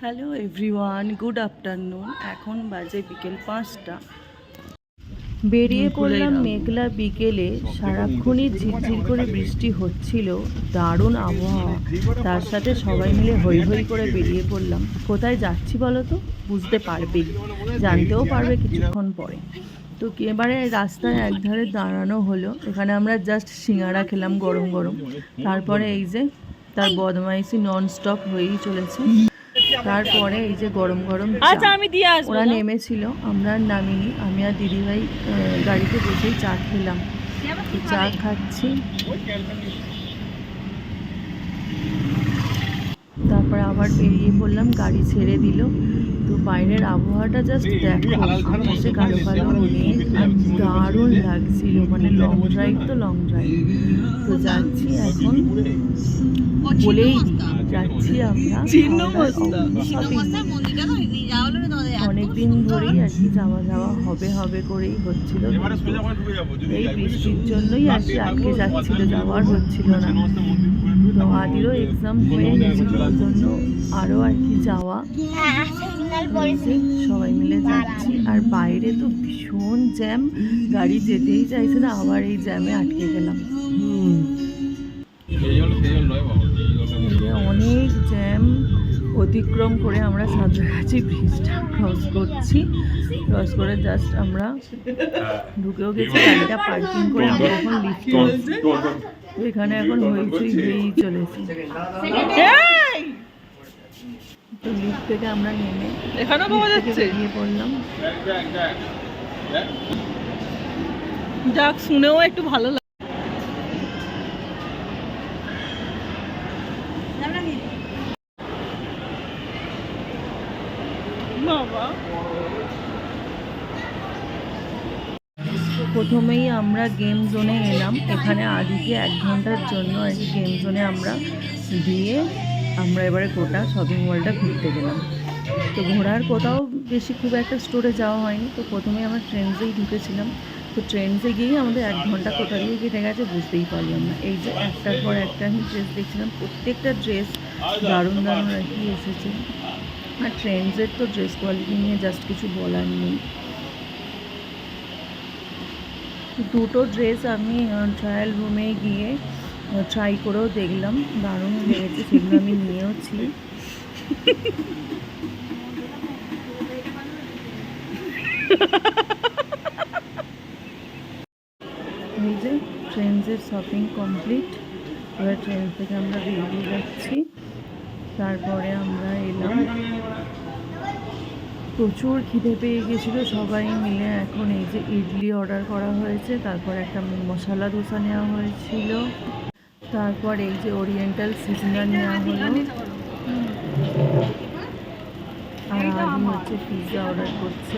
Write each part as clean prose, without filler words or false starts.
Hello everyone, good afternoon. এখন বাজে বিকেল 5টা। বেরিয়ে পড়লাম মেঘলা বিকেলে। সারাক্ষণই ঝিরঝির করে বৃষ্টি হচ্ছিল, দারুণ আবহাওয়া। তার সাথে সবাই মিলে হৈ হৈ করে বেরিয়ে পড়লাম। কোথায় যাচ্ছি বলো তো? বুঝতে পারবেই, জানতেও পারবে কিছুক্ষণ পরে। তো এবারে রাস্তায় একধারে দাঁড়ানো হলো। এখানে আমরা জাস্ট সিঙ্গারা খেলাম গরম গরম। তারপরে এই যে তার বদমাইশি নন স্টপ হয়েই চলেছে। তারপরে এই যে গরম গরম ওরা নেমেছিল, আমরা আর নামিনি। আমি আর দিদিভাই গাড়িতে বসেই চা খেলাম। চা খাচ্ছি। তারপরে আবার বেরিয়ে পড়লাম, গাড়ি ছেড়ে দিল। তো বাইরের আবহাওয়াটা জাস্ট দেখো, আকাশে কালো কালো মেঘ, আর দারুণ লাগছিল। মানে লং ড্রাইভ তো লং ড্রাইভ। তো যাচ্ছি এখন, বলেই যাচ্ছি আমরা অনেকদিন ধরেই আর কি যাওয়া হবে করেই হচ্ছিল। এই বৃষ্টির জন্যই আর কি আটকে যাচ্ছিল, যাওয়ার হচ্ছিল না। তো আদিরও এক্সাম হয়ে গেছিল, ওই জন্য আরও আর কি যাওয়া। সবাই মিলে যাচ্ছি, আর বাইরে তো ভীষণ জ্যাম, গাড়ি যেতেই চাইছে না, আবার এই জ্যামে আটকে গেলাম। অনেক জ্যাম অতিক্রম করে আমরা সাঁতরাগাছি ব্রিজটা ক্রস করছি। ক্রস করে জাস্ট আমরা ঢুকেও গেছি, গাড়িটা পার্কিং করে আমরা এখন লিফটে আছি। তো এখানে এখন হইচই হয়েই চলেছি। তো লিফট থেকে আমরা নেমে বেরিয়ে পড়লাম। যাক, শুনেও একটু ভালো লাগে। প্রথমেই আমরা গেম জোনে এলাম। এখানে আদিকে 1 ঘন্টার জন্য আর কি গেম জোনে আমরা দিয়ে আমরা এবারে গোটা শপিং মলটা ঘুরতে গেলাম। তো ঘোরার কোথাও বেশি খুব একটা স্টোরে যাওয়া হয়নি। তো প্রথমেই আমরা ট্রেন্সেই ঢুকেছিলাম। তো ট্রেন্সে গিয়েই আমাদের 1 ঘন্টা কোথা দিয়ে কেটে গেছে বুঝতেই পারলাম না। এই যে একটার পর একটা আমি ড্রেস দেখছিলাম, প্রত্যেকটা ড্রেস দারুণ দারুণ আর কি এসেছে। আর ট্রেন্সের তো ড্রেস কোয়ালিটি নিয়ে জাস্ট কিছু বলার নেই। দুটো ড্রেস আমি ট্রায়াল রুমে গিয়ে ট্রাই করেও দেখলাম, দারুণ লেগেছে, সেগুলো আমি নিয়েওছি। এই যে ট্রেন্সের শপিং কমপ্লিট। এবার ট্রেন থেকে আমরা বেরিয়ে যাচ্ছি। তারপরে আমরা এলাম, প্রচুর খিদে পেয়ে গেছিলো সবাই মিলে। এখন এই যে ইডলি অর্ডার করা হয়েছে, তারপর একটা মশলা ধোসা নেওয়া হয়েছিল, তারপর এই যে ওরিয়েন্টাল সিজনার নেওয়া হলো, আর আদি হচ্ছে পিৎজা অর্ডার করছে।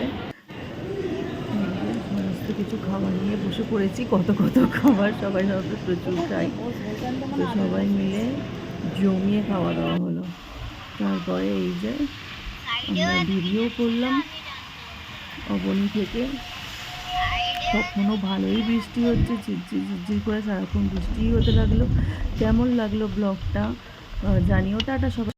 সমস্ত কিছু খাবার নিয়ে বসে পড়েছি, কত খাবার, সবাই প্রচুর খাই। তো সবাই মিলে জমিয়ে খাওয়া দাওয়া হলো। তারপরে এই যে আমরা ভিডিও করলাম অবনী থেকে। তখনও ভালোই বৃষ্টি হচ্ছে, ঝিরঝির করে সারাক্ষণ বৃষ্টিই হতে লাগলো। কেমন লাগলো ব্লগটা জানিও। টাটা সবাই।